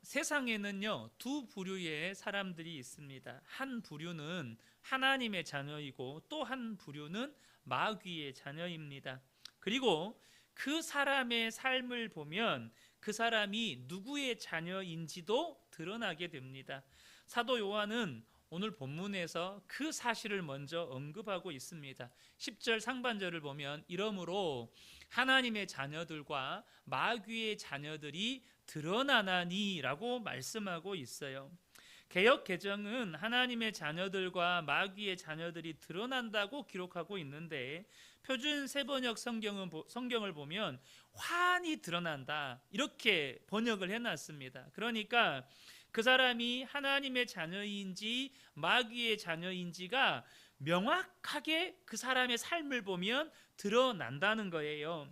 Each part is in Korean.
세상에는요, 두 부류의 사람들이 있습니다. 한 부류는 하나님의 자녀이고 또 한 부류는 마귀의 자녀입니다. 그리고 그 사람의 삶을 보면 그 사람이 누구의 자녀인지도 드러나게 됩니다. 사도 요한은 오늘 본문에서 그 사실을 먼저 언급하고 있습니다. 10절 상반절을 보면 이러므로 하나님의 자녀들과 마귀의 자녀들이 드러나나니 라고 말씀하고 있어요. 개역 개정은 하나님의 자녀들과 마귀의 자녀들이 드러난다고 기록하고 있는데 표준 세번역 성경을 보면 환히 드러난다 이렇게 번역을 해놨습니다. 그러니까 그 사람이 하나님의 자녀인지 마귀의 자녀인지가 명확하게 그 사람의 삶을 보면 드러난다는 거예요.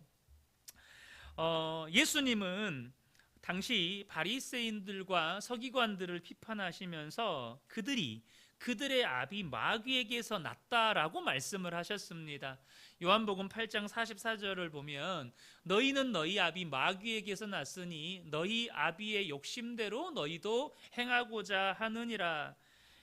예수님은 당시 바리새인들과 서기관들을 비판하시면서 그들의 압이 마귀에게서 났다라고 말씀을 하셨습니다. 요한복음 8장 44절을 보면 너희는 너희 압이 마귀에게서 났으니 너희 아비의 욕심대로 너희도 행하고자 하느니라.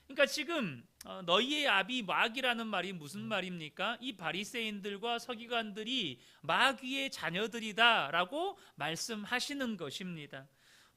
그러니까 지금 너희의 압이 마귀라는 말이 무슨 말입니까? 이 바리새인들과 서기관들이 마귀의 자녀들이다라고 말씀하시는 것입니다.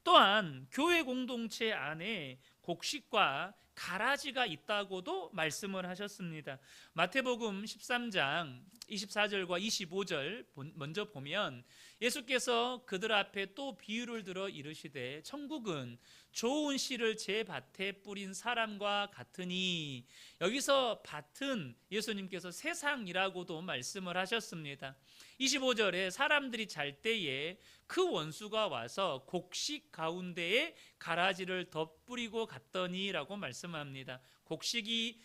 또한 교회 공동체 안에 곡식과 가라지가 있다고도 말씀을 하셨습니다. 마태복음 13장 24절과 25절 먼저 보면 예수께서 그들 앞에 또 비유를 들어 이르시되 천국은 좋은 씨를 제 밭에 뿌린 사람과 같으니, 여기서 밭은 예수님께서 세상이라고도 말씀을 하셨습니다. 25절에 사람들이 잘 때에 그 원수가 와서 곡식 가운데에 가라지를 덧뿌리고 갔더니라고 말씀합니다. 곡식이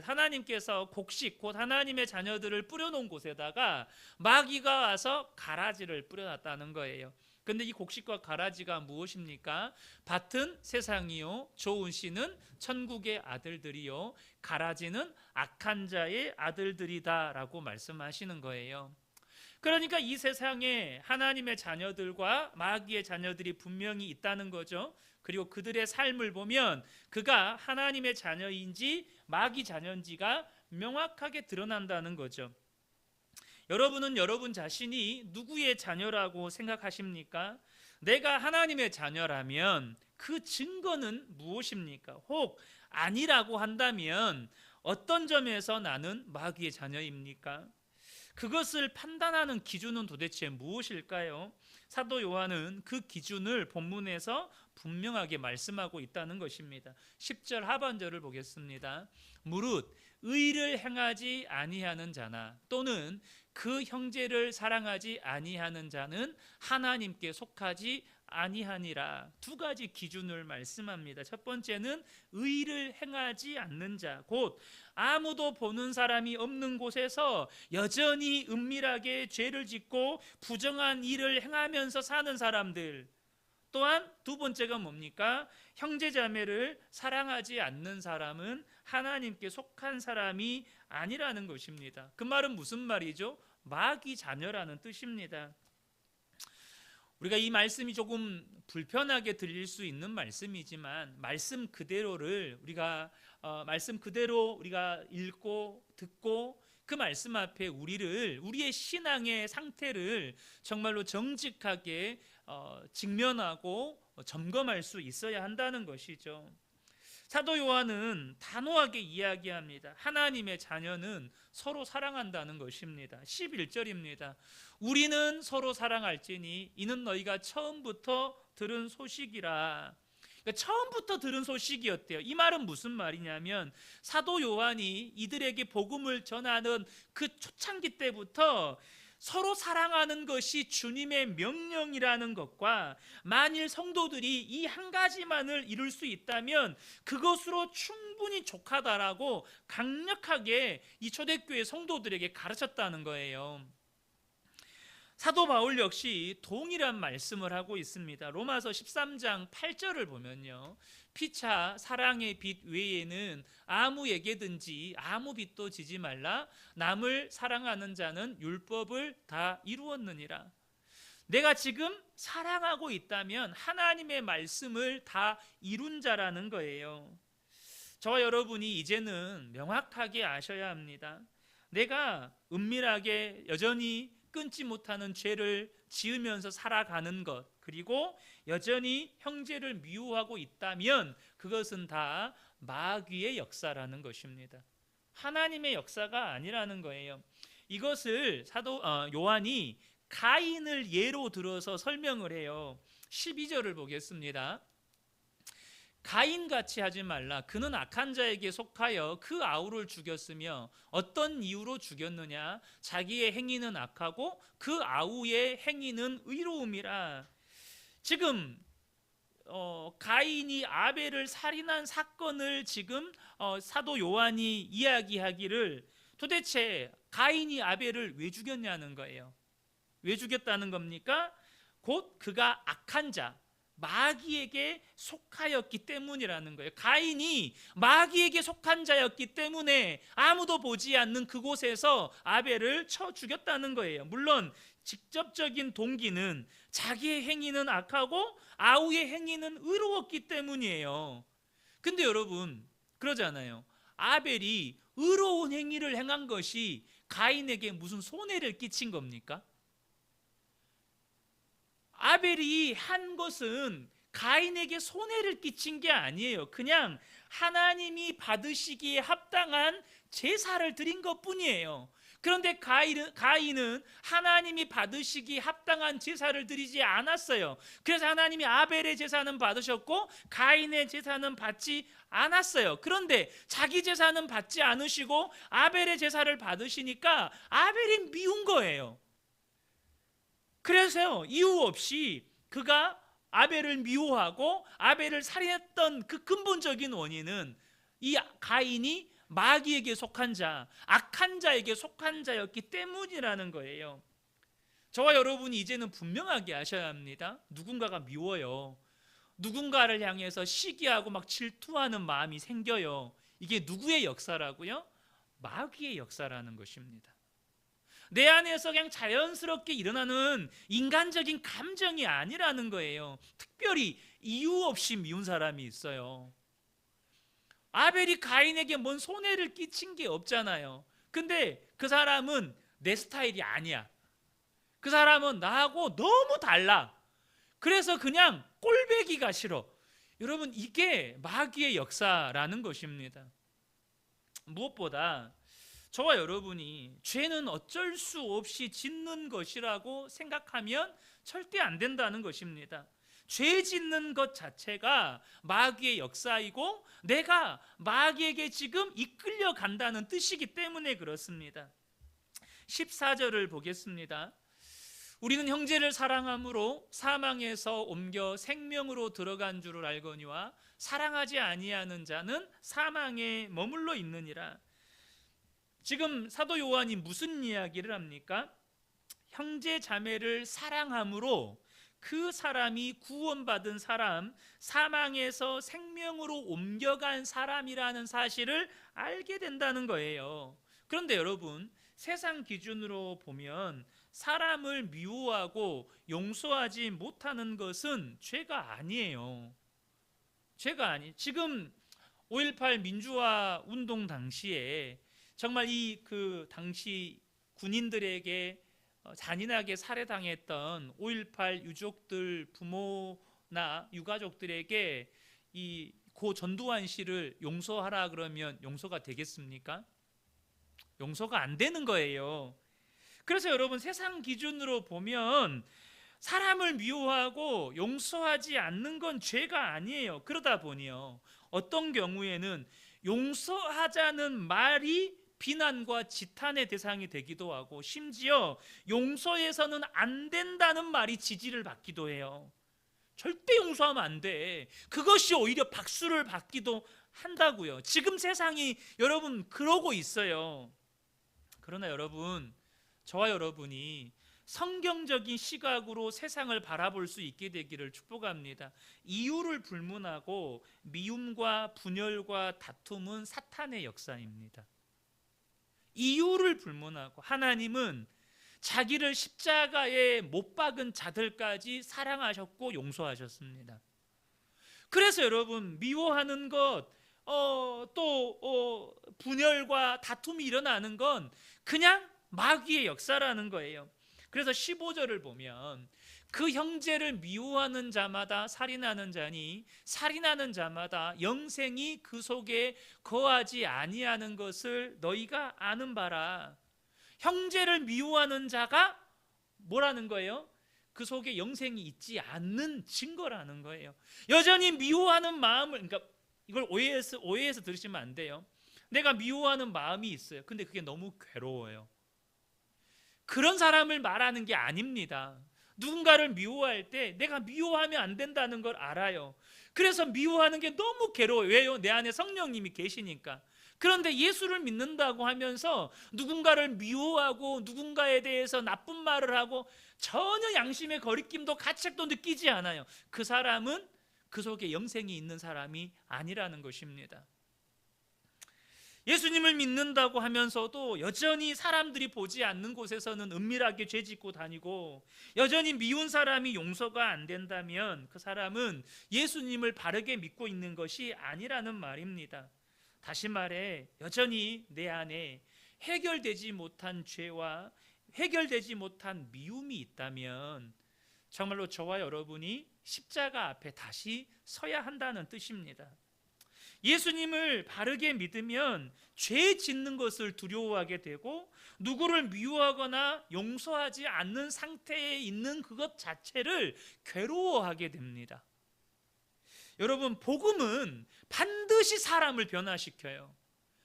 하나님께서 곡식 곧 하나님의 자녀들을 뿌려놓은 곳에다가 마귀가 와서 가라지를 뿌려놨다는 거예요. 근데 이 곡식과 가라지가 무엇입니까? 밭은 세상이요, 좋은 씨는 천국의 아들들이요, 가라지는 악한 자의 아들들이다라고 말씀하시는 거예요. 그러니까 이 세상에 하나님의 자녀들과 마귀의 자녀들이 분명히 있다는 거죠. 그리고 그들의 삶을 보면 그가 하나님의 자녀인지 마귀 자녀인지가 명확하게 드러난다는 거죠. 여러분은 여러분 자신이 누구의 자녀라고 생각하십니까? 내가 하나님의 자녀라면 그 증거는 무엇입니까? 혹 아니라고 한다면 어떤 점에서 나는 마귀의 자녀입니까? 그것을 판단하는 기준은 도대체 무엇일까요? 사도 요한은 그 기준을 본문에서 분명하게 말씀하고 있다는 것입니다. 10절 하반절을 보겠습니다. 무릇 의를 행하지 아니하는 자나 또는 그 형제를 사랑하지 아니하는 자는 하나님께 속하지 아니하니라. 두 가지 기준을 말씀합니다. 첫 번째는 의를 행하지 않는 자, 곧 아무도 보는 사람이 없는 곳에서 여전히 은밀하게 죄를 짓고 부정한 일을 행하면서 사는 사람들. 또한 두 번째가 뭡니까? 형제자매를 사랑하지 않는 사람은 하나님께 속한 사람이 아니라는 것입니다. 그 말은 무슨 말이죠? 마귀 자녀라는 뜻입니다. 우리가 이 말씀이 조금 불편하게 들릴 수 있는 말씀이지만 말씀 그대로 우리가 읽고 듣고 그 말씀 앞에 우리의 신앙의 상태를 정말로 정직하게 직면하고 점검할 수 있어야 한다는 것이죠. 사도 요한은 단호하게 이야기합니다. 하나님의 자녀는 서로 사랑한다는 것입니다. 11절입니다. 우리는 서로 사랑할지니 이는 너희가 처음부터 들은 소식이라. 그러니까 처음부터 들은 소식이었대요. 이 말은 무슨 말이냐면 사도 요한이 이들에게 복음을 전하는 그 초창기 때부터 서로 사랑하는 것이 주님의 명령이라는 것과 만일 성도들이 이 한 가지만을 이룰 수 있다면 그것으로 충분히 족하다라고 강력하게 이 초대교회 성도들에게 가르쳤다는 거예요. 사도 바울 역시 동일한 말씀을 하고 있습니다. 로마서 13장 8절을 보면요, 피차 사랑의 빛 외에는 아무에게든지 아무 빚도 지지 말라. 남을 사랑하는 자는 율법을 다 이루었느니라. 내가 지금 사랑하고 있다면 하나님의 말씀을 다 이룬 자라는 거예요. 저와 여러분이 이제는 명확하게 아셔야 합니다. 내가 은밀하게 여전히 끊지 못하는 죄를 지으면서 살아가는 것, 그리고 여전히 형제를 미워하고 있다면 그것은 다 마귀의 역사라는 것입니다. 하나님의 역사가 아니라는 거예요. 이것을 사도 요한이 가인을 예로 들어서 설명을 해요. 12절을 보겠습니다. 가인같이 하지 말라. 그는 악한 자에게 속하여 그 아우를 죽였으며 어떤 이유로 죽였느냐? 자기의 행위는 악하고 그 아우의 행위는 의로움이라. 지금 가인이 아벨을 살인한 사건을 지금 사도 요한이 이야기하기를, 도대체 가인이 아벨을 왜 죽였냐는 거예요. 왜 죽였다는 겁니까? 곧 그가 악한 자, 마귀에게 속하였기 때문이라는 거예요. 가인이 마귀에게 속한 자였기 때문에 아무도 보지 않는 그곳에서 아벨을 쳐 죽였다는 거예요. 물론 직접적인 동기는 자기의 행위는 악하고 아우의 행위는 의로웠기 때문이에요. 근데 여러분, 그러잖아요. 아벨이 의로운 행위를 행한 것이 가인에게 무슨 손해를 끼친 겁니까? 아벨이 한 것은 가인에게 손해를 끼친 게 아니에요. 그냥 하나님이 받으시기에 합당한 제사를 드린 것뿐이에요. 그런데 가인은 하나님이 받으시기에 합당한 제사를 드리지 않았어요. 그래서 하나님이 아벨의 제사는 받으셨고 가인의 제사는 받지 않았어요. 그런데 자기 제사는 받지 않으시고 아벨의 제사를 받으시니까 아벨이 미운 거예요. 그래서 이유 없이 그가 아벨을 미워하고 아벨을 살인했던 그 근본적인 원인은 이 가인이 마귀에게 속한 자, 악한 자에게 속한 자였기 때문이라는 거예요. 저와 여러분이 이제는 분명하게 아셔야 합니다. 누군가가 미워요. 누군가를 향해서 시기하고 막 질투하는 마음이 생겨요. 이게 누구의 역사라고요? 마귀의 역사라는 것입니다. 내 안에서 그냥 자연스럽게 일어나는 인간적인 감정이 아니라는 거예요. 특별히 이유 없이 미운 사람이 있어요. 아벨이 가인에게 뭔 손해를 끼친 게 없잖아요. 근데 그 사람은 내 스타일이 아니야. 그 사람은 나하고 너무 달라. 그래서 그냥 꼴배기가 싫어. 여러분, 이게 마귀의 역사라는 것입니다. 무엇보다 저와 여러분이 죄는 어쩔 수 없이 짓는 것이라고 생각하면 절대 안 된다는 것입니다. 죄 짓는 것 자체가 마귀의 역사이고 내가 마귀에게 지금 이끌려 간다는 뜻이기 때문에 그렇습니다. 14절을 보겠습니다. 우리는 형제를 사랑함으로 사망에서 옮겨 생명으로 들어간 줄을 알거니와 사랑하지 아니하는 자는 사망에 머물러 있느니라. 지금 사도 요한이 무슨 이야기를 합니까? 형제 자매를 사랑함으로 그 사람이 구원받은 사람, 사망에서 생명으로 옮겨간 사람이라는 사실을 알게 된다는 거예요. 그런데 여러분, 세상 기준으로 보면 사람을 미워하고 용서하지 못하는 것은 죄가 아니에요. 죄가 아니. 지금 5.18 민주화 운동 당시에 정말 그 당시 군인들에게 잔인하게 살해당했던 5.18 유족들 부모나 유가족들에게 이 고 전두환 씨를 용서하라 그러면 용서가 되겠습니까? 용서가 안 되는 거예요. 그래서 여러분, 세상 기준으로 보면 사람을 미워하고 용서하지 않는 건 죄가 아니에요. 그러다 보니요, 어떤 경우에는 용서하자는 말이 비난과 지탄의 대상이 되기도 하고, 심지어 용서해서는 안 된다는 말이 지지를 받기도 해요. 절대 용서하면 안 돼. 그것이 오히려 박수를 받기도 한다고요. 지금 세상이 여러분 그러고 있어요. 그러나 여러분, 저와 여러분이 성경적인 시각으로 세상을 바라볼 수 있게 되기를 축복합니다. 이유를 불문하고 미움과 분열과 다툼은 사탄의 역사입니다. 이유를 불문하고, 하나님은 자기를 십자가에 못 박은 자들까지 사랑하셨고 용서하셨습니다. 그래서 여러분, 미워하는 것, 분열과 다툼이 일어나는 건 그냥 마귀의 역사라는 거예요. 그래서 15절을 보면 그 형제를 미워하는 자마다 살인하는 자니 살인하는 자마다 영생이 그 속에 거하지 아니하는 것을 너희가 아는 바라. 형제를 미워하는 자가 뭐라는 거예요? 그 속에 영생이 있지 않는 증거라는 거예요. 여전히 미워하는 마음을, 그러니까 이걸 오해해서 들으시면 안 돼요. 내가 미워하는 마음이 있어요. 근데 그게 너무 괴로워요. 그런 사람을 말하는 게 아닙니다. 누군가를 미워할 때 내가 미워하면 안 된다는 걸 알아요. 그래서 미워하는 게 너무 괴로워요. 왜요? 내 안에 성령님이 계시니까. 그런데 예수를 믿는다고 하면서 누군가를 미워하고 누군가에 대해서 나쁜 말을 하고 전혀 양심의 거리낌도 가책도 느끼지 않아요. 그 사람은 그 속에 영생이 있는 사람이 아니라는 것입니다. 예수님을 믿는다고 하면서도 여전히 사람들이 보지 않는 곳에서는 은밀하게 죄짓고 다니고 여전히 미운 사람이 용서가 안 된다면 그 사람은 예수님을 바르게 믿고 있는 것이 아니라는 말입니다. 다시 말해, 여전히 내 안에 해결되지 못한 죄와 해결되지 못한 미움이 있다면 정말로 저와 여러분이 십자가 앞에 다시 서야 한다는 뜻입니다. 예수님을 바르게 믿으면 죄 짓는 것을 두려워하게 되고 누구를 미워하거나 용서하지 않는 상태에 있는 그것 자체를 괴로워하게 됩니다. 여러분, 복음은 반드시 사람을 변화시켜요.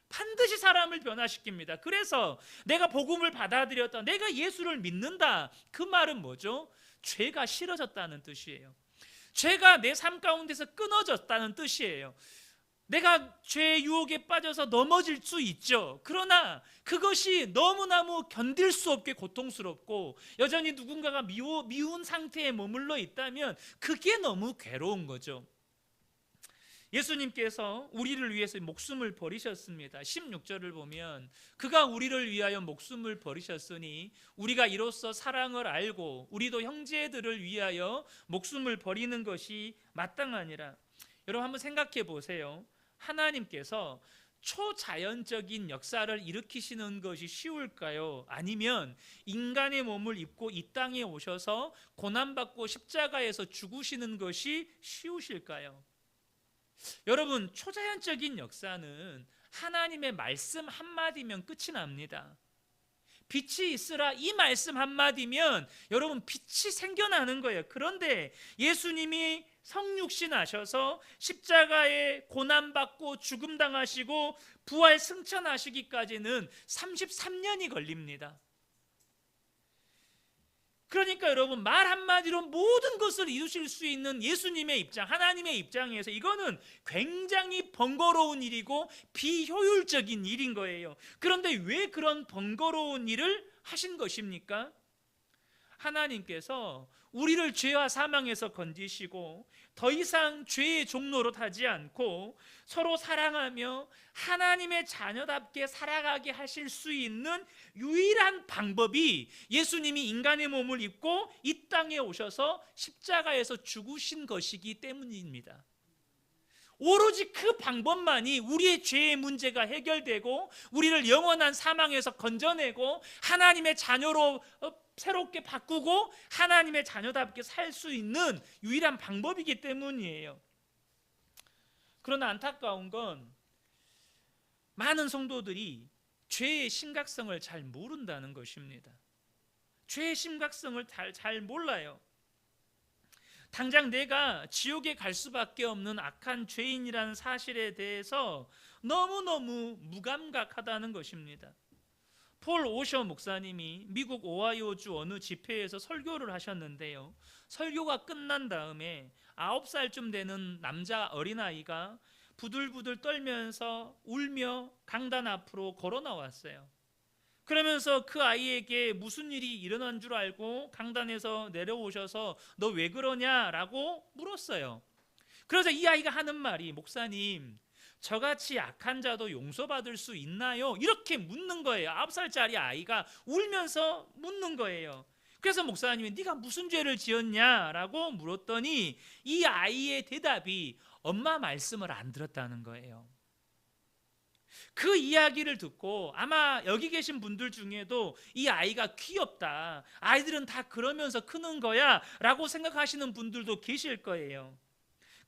반드시 사람을 변화시킵니다. 그래서 내가 복음을 받아들였다, 내가 예수를 믿는다, 그 말은 뭐죠? 죄가 싫어졌다는 뜻이에요. 죄가 내 삶 가운데서 끊어졌다는 뜻이에요. 내가 죄의 유혹에 빠져서 넘어질 수 있죠. 그러나 그것이 너무너무 견딜 수 없게 고통스럽고 여전히 누군가가 미운 상태에 머물러 있다면 그게 너무 괴로운 거죠. 예수님께서 우리를 위해서 목숨을 버리셨습니다. 16절을 보면 그가 우리를 위하여 목숨을 버리셨으니 우리가 이로써 사랑을 알고 우리도 형제들을 위하여 목숨을 버리는 것이 마땅하니라. 여러분, 한번 생각해 보세요. 하나님께서 초자연적인 역사를 일으키시는 것이 쉬울까요? 아니면 인간의 몸을 입고 이 땅에 오셔서 고난받고 십자가에서 죽으시는 것이 쉬우실까요? 여러분, 초자연적인 역사는 하나님의 말씀 한마디면 끝이 납니다. 빛이 있으라, 이 말씀 한마디면 여러분 빛이 생겨나는 거예요. 그런데 예수님이 성육신 하셔서 십자가에 고난받고 죽음당하시고 부활 승천하시기까지는 33년이 걸립니다. 그러니까 여러분, 말 한마디로 모든 것을 이루실 수 있는 예수님의 입장, 하나님의 입장에서 이거는 굉장히 번거로운 일이고 비효율적인 일인 거예요. 그런데 왜 그런 번거로운 일을 하신 것입니까? 하나님께서 우리를 죄와 사망에서 건지시고 더 이상 죄의 종노릇 하지 않고 서로 사랑하며 하나님의 자녀답게 살아가게 하실 수 있는 유일한 방법이 예수님이 인간의 몸을 입고 이 땅에 오셔서 십자가에서 죽으신 것이기 때문입니다. 오로지 그 방법만이 우리의 죄의 문제가 해결되고 우리를 영원한 사망에서 건져내고 하나님의 자녀로 새롭게 바꾸고 하나님의 자녀답게 살 수 있는 유일한 방법이기 때문이에요. 그러나 안타까운 건 많은 성도들이 죄의 심각성을 잘 모른다는 것입니다. 죄의 심각성을 잘 몰라요. 당장 내가 지옥에 갈 수밖에 없는 악한 죄인이라는 사실에 대해서 너무너무 무감각하다는 것입니다. 폴 오셔 목사님이 미국 오하이오주 어느 집회에서 설교를 하셨는데요, 설교가 끝난 다음에 9살쯤 되는 남자 어린아이가 부들부들 떨면서 울며 강단 앞으로 걸어 나왔어요. 그러면서 그 아이에게 무슨 일이 일어난 줄 알고 강단에서 내려오셔서 너 왜 그러냐라고 물었어요. 그래서 이 아이가 하는 말이, 목사님, 저같이 약한 자도 용서받을 수 있나요? 이렇게 묻는 거예요. 9살짜리 아이가 울면서 묻는 거예요. 그래서 목사님이 네가 무슨 죄를 지었냐라고 물었더니 이 아이의 대답이 엄마 말씀을 안 들었다는 거예요. 그 이야기를 듣고 아마 여기 계신 분들 중에도 이 아이가 귀엽다, 아이들은 다 그러면서 크는 거야 라고 생각하시는 분들도 계실 거예요.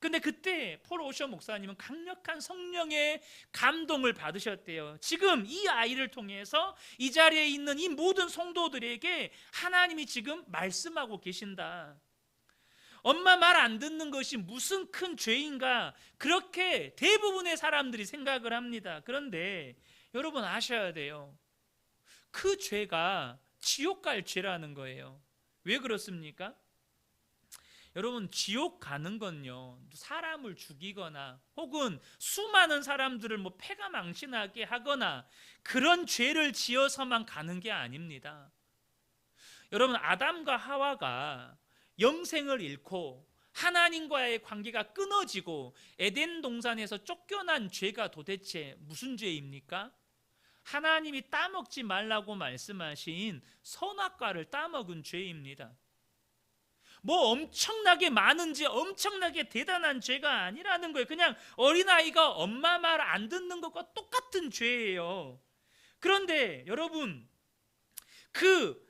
근데 그때 폴 오셔 목사님은 강력한 성령의 감동을 받으셨대요. 지금 이 아이를 통해서 이 자리에 있는 이 모든 성도들에게 하나님이 지금 말씀하고 계신다. 엄마 말 안 듣는 것이 무슨 큰 죄인가, 그렇게 대부분의 사람들이 생각을 합니다. 그런데 여러분 아셔야 돼요. 그 죄가 지옥 갈 죄라는 거예요. 왜 그렇습니까? 여러분, 지옥 가는 건요, 사람을 죽이거나 혹은 수많은 사람들을 패가 망신하게 하거나 그런 죄를 지어서만 가는 게 아닙니다. 여러분, 아담과 하와가 영생을 잃고 하나님과의 관계가 끊어지고 에덴 동산에서 쫓겨난 죄가 도대체 무슨 죄입니까? 하나님이 따먹지 말라고 말씀하신 선악과를 따먹은 죄입니다. 엄청나게 많은지 엄청나게 대단한 죄가 아니라는 거예요. 그냥 어린아이가 엄마 말 안 듣는 것과 똑같은 죄예요. 그런데 여러분, 그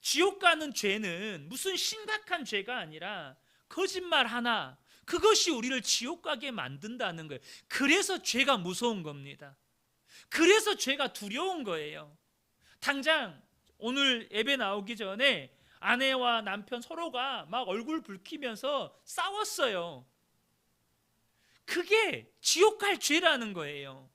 지옥 가는 죄는 무슨 심각한 죄가 아니라 거짓말 하나, 그것이 우리를 지옥 가게 만든다는 거예요. 그래서 죄가 무서운 겁니다. 그래서 죄가 두려운 거예요. 당장 오늘 예배 나오기 전에 아내와 남편 서로가 막 얼굴 붉히면서 싸웠어요. 그게 지옥 갈 죄라는 거예요.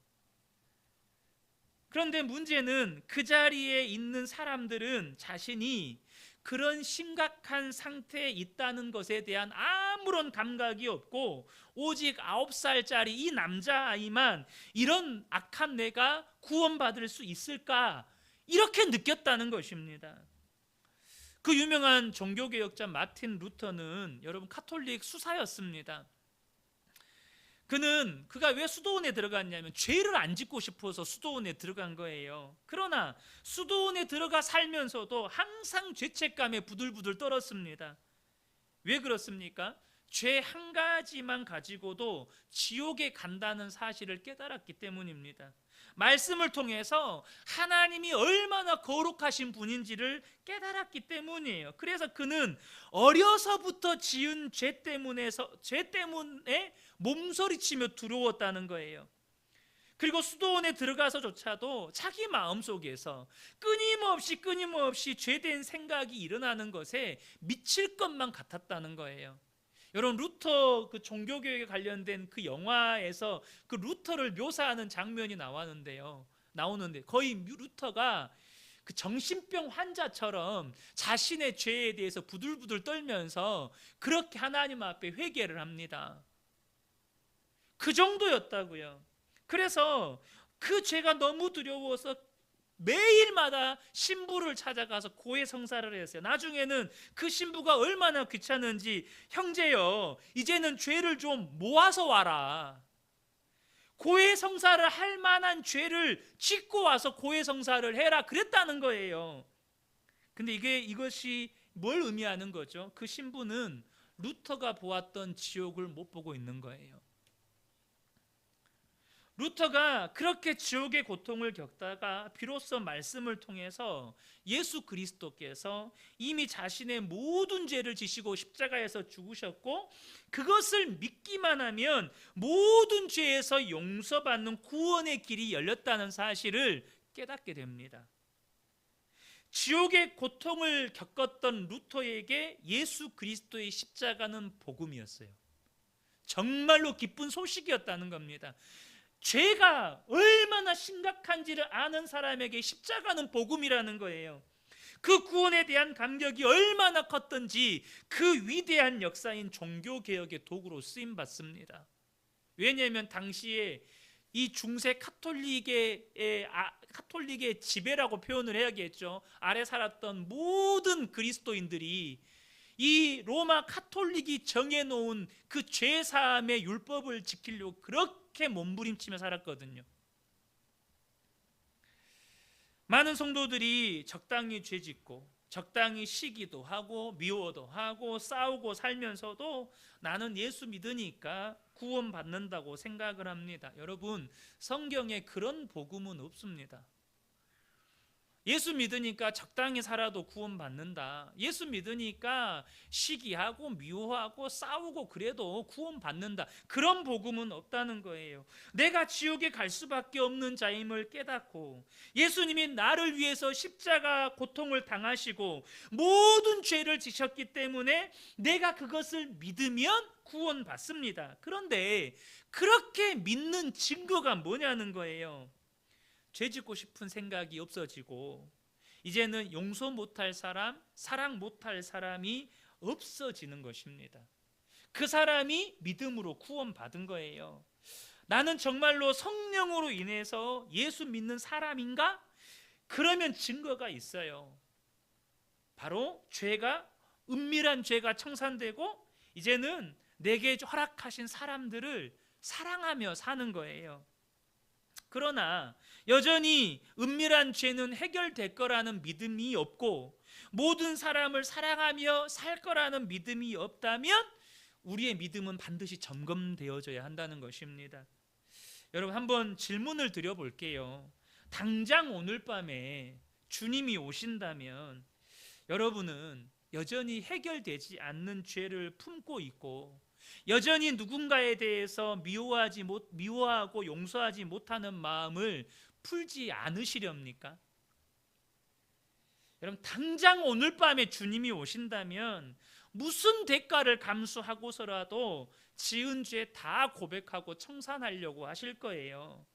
그런데 문제는 그 자리에 있는 사람들은 자신이 그런 심각한 상태에 있다는 것에 대한 아무런 감각이 없고 오직 9살짜리 이 남자아이만 이런 악한 내가 구원받을 수 있을까, 이렇게 느꼈다는 것입니다. 그 유명한 종교개혁자 마틴 루터는 여러분 가톨릭 수사였습니다. 그가 왜 수도원에 들어갔냐면 죄를 안 짓고 싶어서 수도원에 들어간 거예요. 그러나 수도원에 들어가 살면서도 항상 죄책감에 부들부들 떨었습니다. 왜 그렇습니까? 죄 한 가지만 가지고도 지옥에 간다는 사실을 깨달았기 때문입니다. 말씀을 통해서 하나님이 얼마나 거룩하신 분인지를 깨달았기 때문이에요. 그래서 그는 어려서부터 지은 죄 때문에 몸서리치며 두려웠다는 거예요. 그리고 수도원에 들어가서조차도 자기 마음속에서 끊임없이 죄된 생각이 일어나는 것에 미칠 것만 같았다는 거예요. 여러분, 루터 그 종교교육에 관련된 그 영화에서 그 루터를 묘사하는 장면이 나오는데 거의 루터가 그 정신병 환자처럼 자신의 죄에 대해서 부들부들 떨면서 그렇게 하나님 앞에 회개를 합니다. 그 정도였다고요. 그래서 그 죄가 너무 두려워서 매일마다 신부를 찾아가서 고해성사를 했어요. 나중에는 그 신부가 얼마나 귀찮은지, 형제여, 이제는 죄를 좀 모아서 와라. 고해성사를 할 만한 죄를 짓고 와서 고해성사를 해라, 그랬다는 거예요. 근데 이것이 뭘 의미하는 거죠? 그 신부는 루터가 보았던 지옥을 못 보고 있는 거예요. 루터가 그렇게 지옥의 고통을 겪다가 비로소 말씀을 통해서 예수 그리스도께서 이미 자신의 모든 죄를 지시고 십자가에서 죽으셨고 그것을 믿기만 하면 모든 죄에서 용서받는 구원의 길이 열렸다는 사실을 깨닫게 됩니다. 지옥의 고통을 겪었던 루터에게 예수 그리스도의 십자가는 복음이었어요. 정말로 기쁜 소식이었다는 겁니다. 죄가 얼마나 심각한지를 아는 사람에게 십자가는 복음이라는 거예요. 그 구원에 대한 감격이 얼마나 컸던지 그 위대한 역사인 종교개혁의 도구로 쓰임받습니다. 왜냐하면 당시에 이 중세 카톨릭의 지배라고 표현을 해야겠죠. 아래 살았던 모든 그리스도인들이 이 로마 카톨릭이 정해놓은 그 죄사함의 율법을 지키려고 그렇게 그렇게 몸부림치며 살았거든요. 많은 성도들이 적당히 죄짓고 적당히 시기도 하고 미워도 하고 싸우고 살면서도 나는 예수 믿으니까 구원받는다고 생각을 합니다. 여러분, 성경에 그런 복음은 없습니다. 예수 믿으니까 적당히 살아도 구원받는다, 예수 믿으니까 시기하고 미워하고 싸우고 그래도 구원받는다, 그런 복음은 없다는 거예요. 내가 지옥에 갈 수밖에 없는 자임을 깨닫고 예수님이 나를 위해서 십자가 고통을 당하시고 모든 죄를 지셨기 때문에 내가 그것을 믿으면 구원받습니다. 그런데 그렇게 믿는 증거가 뭐냐는 거예요. 죄짓고 싶은 생각이 없어지고 이제는 용서 못할 사람, 사랑 못할 사람이 없어지는 것입니다. 그 사람이 믿음으로 구원받은 거예요. 나는 정말로 성령으로 인해서 예수 믿는 사람인가? 그러면 증거가 있어요. 바로 죄가, 은밀한 죄가 청산되고 이제는 내게 허락하신 사람들을 사랑하며 사는 거예요. 그러나 여전히 은밀한 죄는 해결될 거라는 믿음이 없고 모든 사람을 사랑하며 살 거라는 믿음이 없다면 우리의 믿음은 반드시 점검되어져야 한다는 것입니다. 여러분, 한번 질문을 드려볼게요. 당장 오늘 밤에 주님이 오신다면 여러분은 여전히 해결되지 않는 죄를 품고 있고 여전히 누군가에 대해서 미워하고 용서하지 못하는 마음을 풀지 않으시렵니까? 여러분, 당장 오늘 밤에 주님이 오신다면 무슨 대가를 감수하고서라도 지은 죄 다 고백하고 청산하려고 하실 거예요.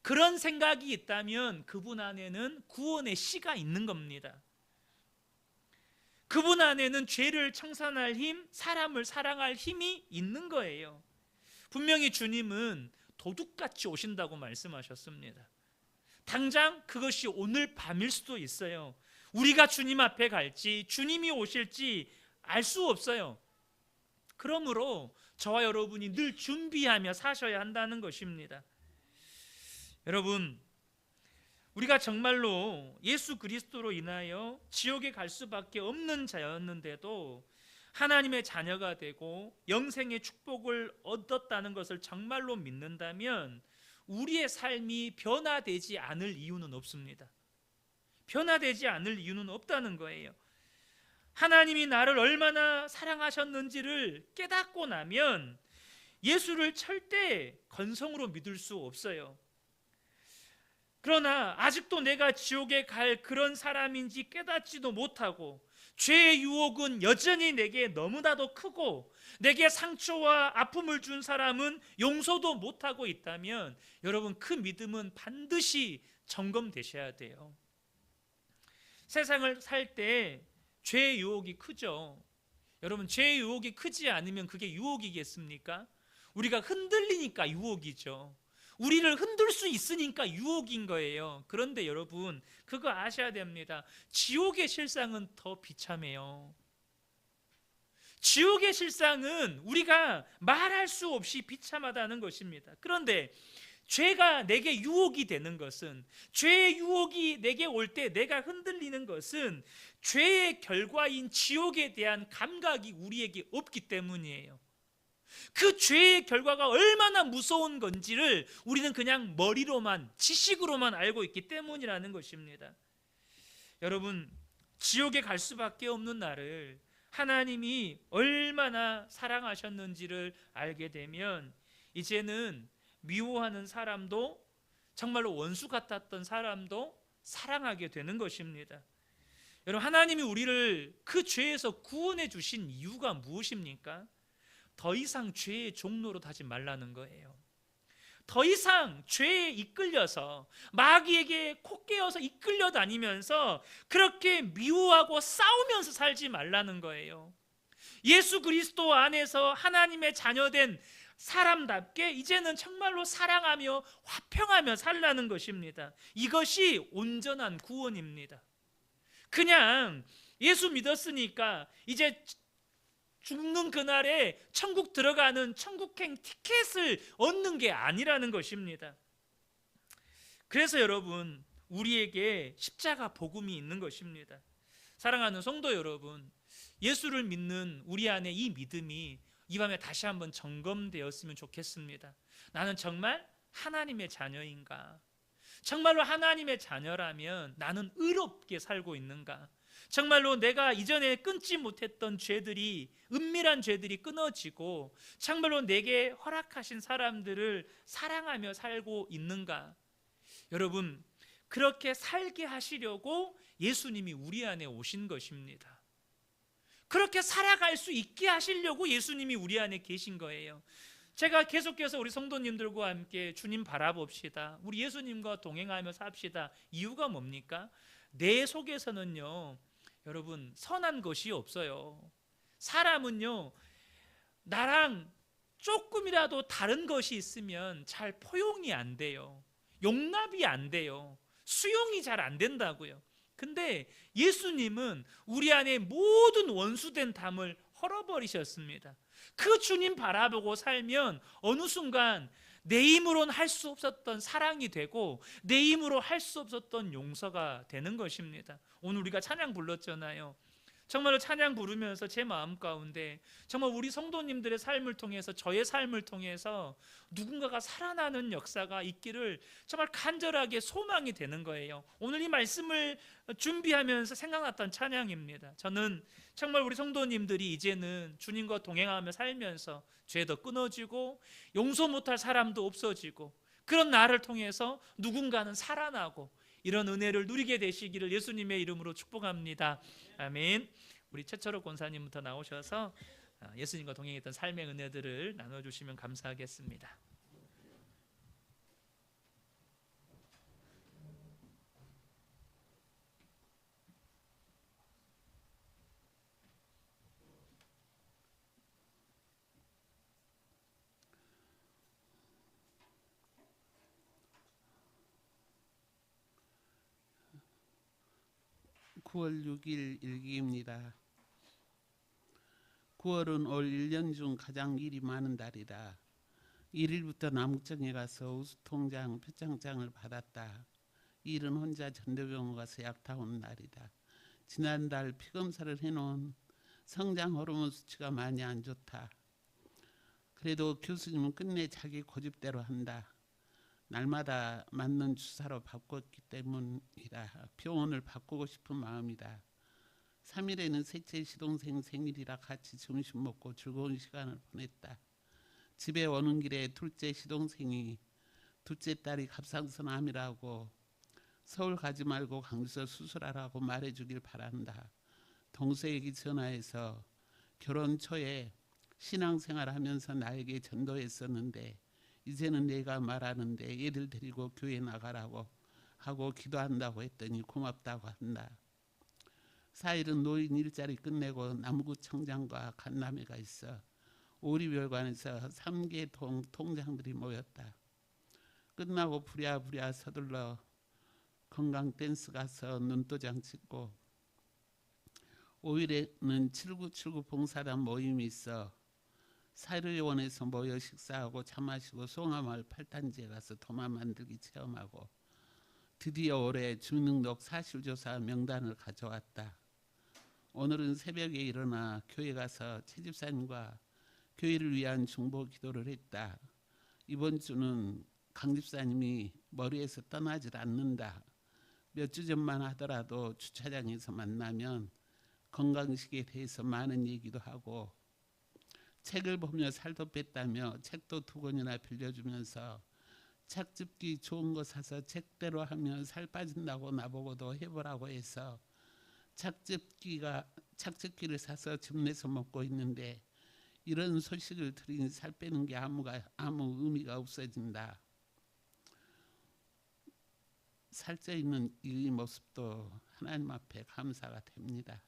그런 생각이 있다면 그분 안에는 구원의 씨가 있는 겁니다. 그분 안에는 죄를 청산할 힘, 사람을 사랑할 힘이 있는 거예요. 분명히 주님은 도둑같이 오신다고 말씀하셨습니다. 당장 그것이 오늘 밤일 수도 있어요. 우리가 주님 앞에 갈지 주님이 오실지 알 수 없어요. 그러므로 저와 여러분이 늘 준비하며 사셔야 한다는 것입니다. 여러분, 우리가 정말로 예수 그리스도로 인하여 지옥에 갈 수밖에 없는 자였는데도 하나님의 자녀가 되고 영생의 축복을 얻었다는 것을 정말로 믿는다면 우리의 삶이 변화되지 않을 이유는 없습니다. 변화되지 않을 이유는 없다는 거예요. 하나님이 나를 얼마나 사랑하셨는지를 깨닫고 나면 예수를 절대 건성으로 믿을 수 없어요. 그러나 아직도 내가 지옥에 갈 그런 사람인지 깨닫지도 못하고 죄의 유혹은 여전히 내게 너무나도 크고 내게 상처와 아픔을 준 사람은 용서도 못하고 있다면 여러분, 그 믿음은 반드시 점검되셔야 돼요. 세상을 살 때 죄의 유혹이 크죠. 여러분, 죄의 유혹이 크지 않으면 그게 유혹이겠습니까? 우리가 흔들리니까 유혹이죠. 우리를 흔들 수 있으니까 유혹인 거예요. 그런데 여러분, 그거 아셔야 됩니다. 지옥의 실상은 더 비참해요. 지옥의 실상은 우리가 말할 수 없이 비참하다는 것입니다. 그런데 죄가 내게 유혹이 되는 것은, 죄의 유혹이 내게 올 때 내가 흔들리는 것은 죄의 결과인 지옥에 대한 감각이 우리에게 없기 때문이에요. 그 죄의 결과가 얼마나 무서운 건지를 우리는 그냥 머리로만, 지식으로만 알고 있기 때문이라는 것입니다. 여러분, 지옥에 갈 수밖에 없는 나를 하나님이 얼마나 사랑하셨는지를 알게 되면 이제는 미워하는 사람도, 정말로 원수 같았던 사람도 사랑하게 되는 것입니다. 여러분, 하나님이 우리를 그 죄에서 구원해 주신 이유가 무엇입니까? 더 이상 죄의 종로로 타지 말라는 거예요. 더 이상 죄에 이끌려서 마귀에게 코 깨어서 이끌려 다니면서 그렇게 미워하고 싸우면서 살지 말라는 거예요. 예수 그리스도 안에서 하나님의 자녀된 사람답게 이제는 정말로 사랑하며 화평하며 살라는 것입니다. 이것이 온전한 구원입니다. 그냥 예수 믿었으니까 이제 죽는 그날에 천국 들어가는 천국행 티켓을 얻는 게 아니라는 것입니다. 그래서 여러분, 우리에게 십자가 복음이 있는 것입니다. 사랑하는 성도 여러분, 예수를 믿는 우리 안에 이 믿음이 이 밤에 다시 한번 점검되었으면 좋겠습니다. 나는 정말 하나님의 자녀인가? 정말로 하나님의 자녀라면 나는 의롭게 살고 있는가? 정말로 내가 이전에 끊지 못했던 죄들이, 은밀한 죄들이 끊어지고 정말로 내게 허락하신 사람들을 사랑하며 살고 있는가? 여러분, 그렇게 살게 하시려고 예수님이 우리 안에 오신 것입니다. 그렇게 살아갈 수 있게 하시려고 예수님이 우리 안에 계신 거예요. 제가 계속해서 우리 성도님들과 함께 주님 바라봅시다, 우리 예수님과 동행하며 삽시다. 이유가 뭡니까? 내 속에서는요, 여러분, 선한 것이 없어요. 사람은요, 나랑 조금이라도 다른 것이 있으면 잘 포용이 안 돼요. 용납이 안 돼요. 수용이 잘 안 된다고요. 근데 예수님은 우리 안에 모든 원수된 담을 헐어버리셨습니다. 그 주님 바라보고 살면 어느 순간 내 힘으로는 할 수 없었던 사랑이 되고 내 힘으로 할 수 없었던 용서가 되는 것입니다. 오늘 우리가 찬양 불렀잖아요. 정말로 찬양 부르면서 제 마음 가운데 정말 우리 성도님들의 삶을 통해서, 저의 삶을 통해서 누군가가 살아나는 역사가 있기를 정말 간절하게 소망이 되는 거예요. 오늘 이 말씀을 준비하면서 생각났던 찬양입니다. 저는 정말 우리 성도님들이 이제는 주님과 동행하며 살면서 죄도 끊어지고 용서 못할 사람도 없어지고 그런 나를 통해서 누군가는 살아나고 이런 은혜를 누리게 되시기를 예수님의 이름으로 축복합니다. 아멘. 우리 최철호 권사님부터 나오셔서 예수님과 동행했던 삶의 은혜들을 나눠주시면 감사하겠습니다. 9월 6일 일기입니다. 9월은 올 1년 중 가장 일이 많은 달이다. 1일부터 남국정에 가서 우수통장 표창장을 받았다. 일은 혼자 전대병원 가서 약 타온 날이다. 지난달 피검사를 해놓은 성장 호르몬 수치가 많이 안 좋다. 그래도 교수님은 끝내 자기 고집대로 한다. 날마다 맞는 주사로 바꿨기 때문이다. 병원을 바꾸고 싶은 마음이다. 3일에는 셋째 시동생 생일이라 같이 점심 먹고 즐거운 시간을 보냈다. 집에 오는 길에 둘째 시동생이 둘째 딸이 갑상선암이라고 서울 가지 말고 강주서 수술하라고 말해주길 바란다. 동서에게 전화해서 결혼 초에 신앙생활하면서 나에게 전도했었는데 이제는 내가 말하는데 얘들 데리고 교회 나가라고 하고 기도한다고 했더니 고맙다고 한다. 4일은 노인 일자리 끝내고 남구청장과 간담회가 있어 오리별관에서 3개 통장들이 모였다. 끝나고 부랴부랴 서둘러 건강 댄스 가서 눈도장 찍고 5일에는 7979 봉사단 모임이 있어 사료원에서 모여 식사하고 차 마시고 송화마을 8단지에 가서 도마 만들기 체험하고 드디어 올해 주민등록 사실조사 명단을 가져왔다. 오늘은 새벽에 일어나 교회 가서 최집사님과 교회를 위한 중보 기도를 했다. 이번 주는 강 집사님이 머리에서 떠나질 않는다. 몇 주 전만 하더라도 주차장에서 만나면 건강식에 대해서 많은 얘기도 하고 책을 보며 살도 뺐다며 책도 2권이나 빌려주면서 착즙기 좋은 거 사서 책대로 하면 살 빠진다고 나보고도 해보라고 해서 착즙기를 사서 즙 내서 먹고 있는데 이런 소식을 들으니 살 빼는 게 아무 의미가 없어진다. 살쪄 있는 이 모습도 하나님 앞에 감사가 됩니다.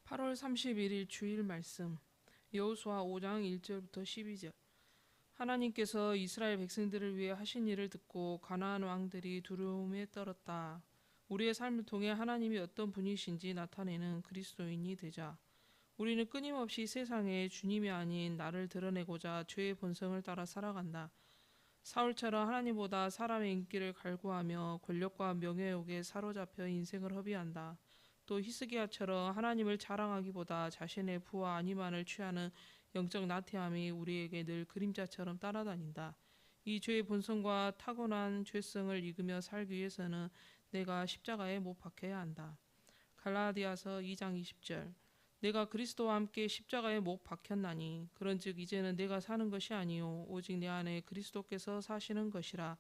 8월 31일 주일 말씀 여호수아 5장 1절부터 12절. 하나님께서 이스라엘 백성들을 위해 하신 일을 듣고 가나안 왕들이 두려움에 떨었다. 우리의 삶을 통해 하나님이 어떤 분이신지 나타내는 그리스도인이 되자. 우리는 끊임없이 세상에 주님이 아닌 나를 드러내고자 죄의 본성을 따라 살아간다. 사울처럼 하나님보다 사람의 인기를 갈구하며 권력과 명예욕에 사로잡혀 인생을 허비한다. 또 히스기야처럼 하나님을 자랑하기보다 자신의 부와 안위만을 취하는 영적 나태함이 우리에게 늘 그림자처럼 따라다닌다. 이 죄의 본성과 타고난 죄성을 이기며 살기 위해서는 내가 십자가에 못 박혀야 한다. 갈라디아서 2장 20절. 내가 그리스도와 함께 십자가에 못 박혔나니 그런즉 이제는 내가 사는 것이 아니요 오직 내 안에 그리스도께서 사시는 것이라.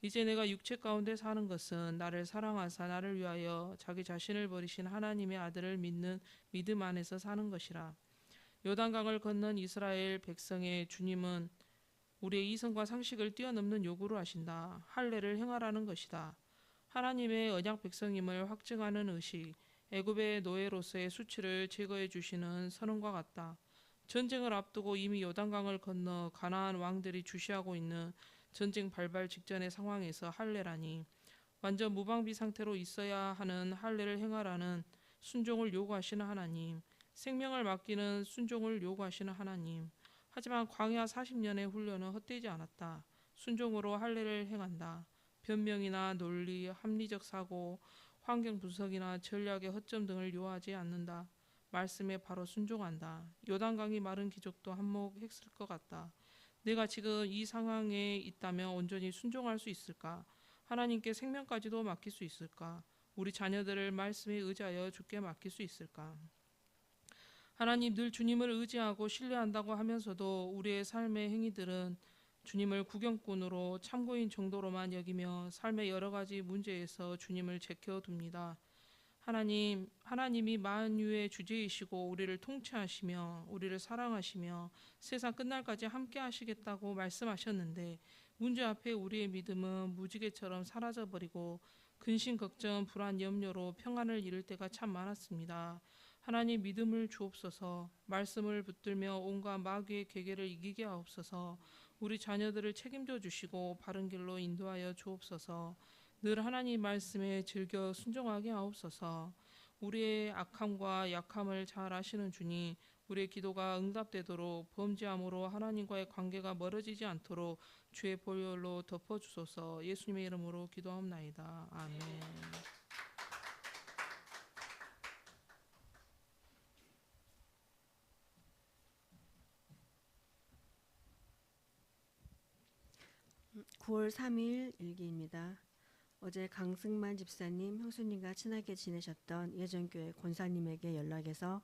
이제 내가 육체 가운데 사는 것은 나를 사랑하사 나를 위하여 자기 자신을 버리신 하나님의 아들을 믿는 믿음 안에서 사는 것이라. 요단강을 건넌 이스라엘 백성의 주님은 우리의 이성과 상식을 뛰어넘는 요구를 하신다. 할례를 행하라는 것이다. 하나님의 언약 백성임을 확증하는 의식, 애굽의 노예로서의 수치를 제거해 주시는 선언과 같다. 전쟁을 앞두고 이미 요단강을 건너 가나안 왕들이 주시하고 있는 전쟁 발발 직전의 상황에서 할례라니, 완전 무방비 상태로 있어야 하는 할례를 행하라는 순종을 요구하시는 하나님, 생명을 맡기는 순종을 요구하시는 하나님. 하지만 광야 40년의 훈련은 헛되지 않았다. 순종으로 할례를 행한다. 변명이나 논리, 합리적 사고, 환경 분석이나 전략의 허점 등을 요하지 않는다. 말씀에 바로 순종한다. 요단강이 마른 기적도 한몫했을 것 같다. 내가 지금 이 상황에 있다면 온전히 순종할 수 있을까? 하나님께 생명까지도 맡길 수 있을까? 우리 자녀들을 말씀에 의지하여 주께 맡길 수 있을까? 하나님, 늘 주님을 의지하고 신뢰한다고 하면서도 우리의 삶의 행위들은 주님을 구경꾼으로 참고인 정도로만 여기며 삶의 여러 가지 문제에서 주님을 제껴둡니다. 하나님이 만유의 주제이시고 우리를 통치하시며 우리를 사랑하시며 세상 끝날까지 함께 하시겠다고 말씀하셨는데, 문제 앞에 우리의 믿음은 무지개처럼 사라져버리고 근심, 걱정, 불안, 염려로 평안을 잃을 때가 참 많았습니다. 하나님, 믿음을 주옵소서. 말씀을 붙들며 온갖 마귀의 계계를 이기게 하옵소서. 우리 자녀들을 책임져 주시고 바른 길로 인도하여 주옵소서. 늘 하나님 말씀에 즐겨 순종하게 하옵소서. 우리의 악함과 약함을 잘 아시는 주님, 우리의 기도가 응답되도록 범죄함으로 하나님과의 관계가 멀어지지 않도록 주의 보혈로 덮어주소서. 예수님의 이름으로 기도하옵나이다. 아멘. 9월 3일 일기입니다. 어제 강승만 집사님, 형수님과 친하게 지내셨던 예전교회 권사님에게 연락해서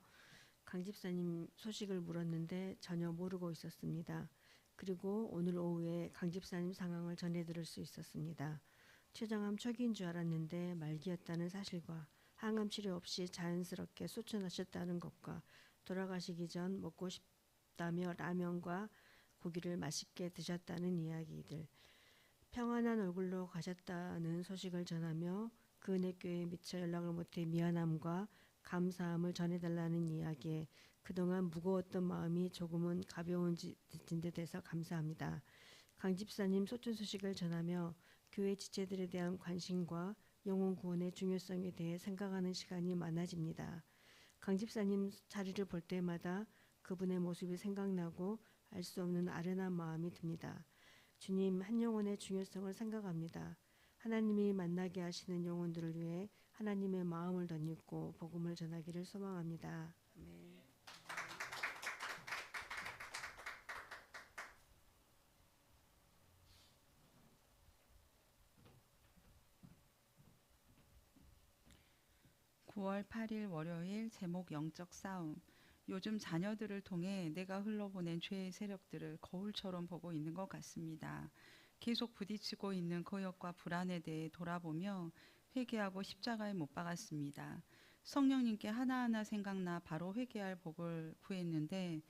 강 집사님 소식을 물었는데 전혀 모르고 있었습니다. 그리고 오늘 오후에 강 집사님 상황을 전해들을 수 있었습니다. 췌장암 초기인 줄 알았는데 말기였다는 사실과 항암 치료 없이 자연스럽게 소천하셨다는 것과 돌아가시기 전 먹고 싶다며 라면과 고기를 맛있게 드셨다는 이야기들, 평안한 얼굴로 가셨다는 소식을 전하며 그 은혜교회에 미처 연락을 못해 미안함과 감사함을 전해달라는 이야기에 그동안 무거웠던 마음이 조금은 가벼워진 듯해서 감사합니다. 강 집사님 소천 소식을 전하며 교회 지체들에 대한 관심과 영혼 구원의 중요성에 대해 생각하는 시간이 많아집니다. 강 집사님 자리를 볼 때마다 그분의 모습이 생각나고 알 수 없는 아련한 마음이 듭니다. 주님, 한 영혼의 중요성을 생각합니다. 하나님이 만나게 하시는 영혼들을 위해 하나님의 마음을 덧입고 복음을 전하기를 소망합니다. 아멘. (9월 8일) 월요일. 제목 영적 싸움. 요즘 자녀들을 통해 내가 흘러보낸 죄의 세력들을 거울처럼 보고 있는 것 같습니다. 계속 부딪히고 있는 거역과 불안에 대해 돌아보며 회개하고 십자가에 못 박았습니다. 성령님께 하나하나 생각나 바로 회개할 복을 구했는데,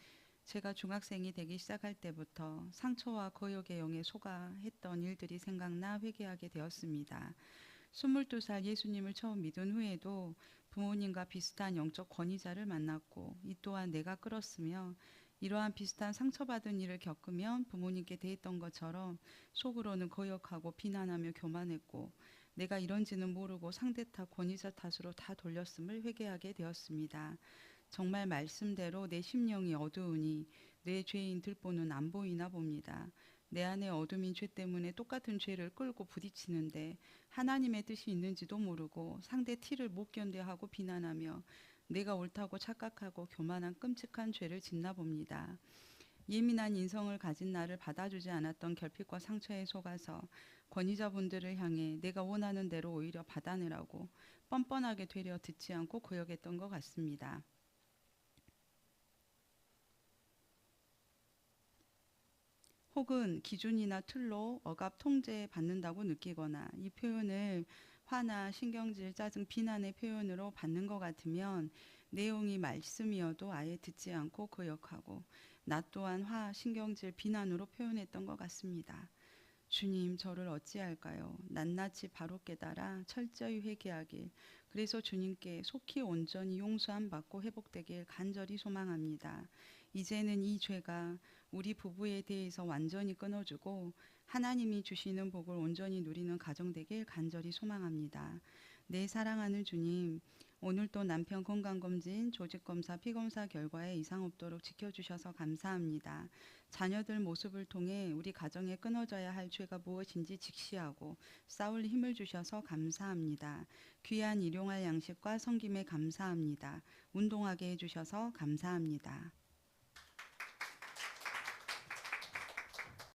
제가 중학생이 되기 시작할 때부터 상처와 거역의 영에 속아했던 일들이 생각나 회개하게 되었습니다. 22살 예수님을 처음 믿은 후에도 부모님과 비슷한 영적 권위자를 만났고 이 또한 내가 끌었으며 이러한 비슷한 상처받은 일을 겪으면 부모님께 대했던 것처럼 속으로는 거역하고 비난하며 교만했고 내가 이런지는 모르고 상대 탓 권위자 탓으로 다 돌렸음을 회개하게 되었습니다. 정말 말씀대로 내 심령이 어두우니 내 죄인 들보는 안 보이나 봅니다. 내 안에 어둠인 죄 때문에 똑같은 죄를 끌고 부딪히는데 하나님의 뜻이 있는지도 모르고 상대 티를 못 견뎌하고 비난하며 내가 옳다고 착각하고 교만한 끔찍한 죄를 짓나 봅니다. 예민한 인성을 가진 나를 받아주지 않았던 결핍과 상처에 속아서 권위자분들을 향해 내가 원하는 대로 오히려 받아내라고 뻔뻔하게 되려 듣지 않고 거역했던 것 같습니다. 혹은 기준이나 틀로 억압 통제 받는다고 느끼거나 이 표현을 화나 신경질, 짜증, 비난의 표현으로 받는 것 같으면 내용이 말씀이어도 아예 듣지 않고 거역하고 나 또한 화, 신경질, 비난으로 표현했던 것 같습니다. 주님, 저를 어찌할까요? 낱낱이 바로 깨달아 철저히 회개하길, 그래서 주님께 속히 온전히 용서함 받고 회복되길 간절히 소망합니다. 이제는 이 죄가 우리 부부에 대해서 완전히 끊어주고 하나님이 주시는 복을 온전히 누리는 가정 되길 간절히 소망합니다. 내 사랑하는 주님, 오늘도 남편 건강검진, 조직검사, 피검사 결과에 이상 없도록 지켜주셔서 감사합니다. 자녀들 모습을 통해 우리 가정에 끊어져야 할 죄가 무엇인지 직시하고 싸울 힘을 주셔서 감사합니다. 귀한 일용할 양식과 섬김에 감사합니다. 운동하게 해주셔서 감사합니다.